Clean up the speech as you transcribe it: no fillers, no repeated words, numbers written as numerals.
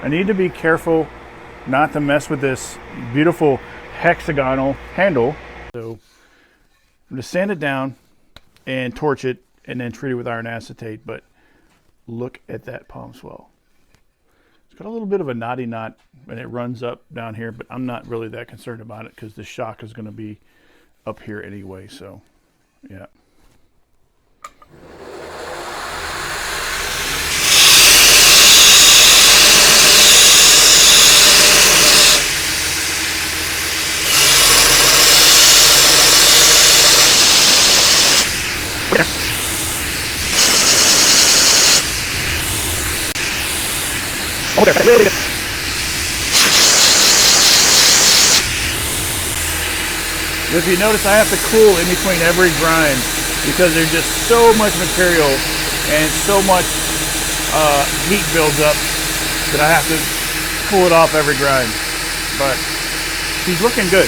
I need to be careful not to mess with this beautiful hexagonal handle. So I'm going to sand it down and torch it and then treat it with iron acetate. But look at that palm swell. It's got a little bit of a knotty knot and it runs up down here, but I'm not really that concerned about it because the shock is going to be up here anyway. So yeah. Oh, there. Really good. If you notice, I have to cool in between every grind because there's just so much material and so much heat builds up that I have to cool it off every grind. But she's looking good.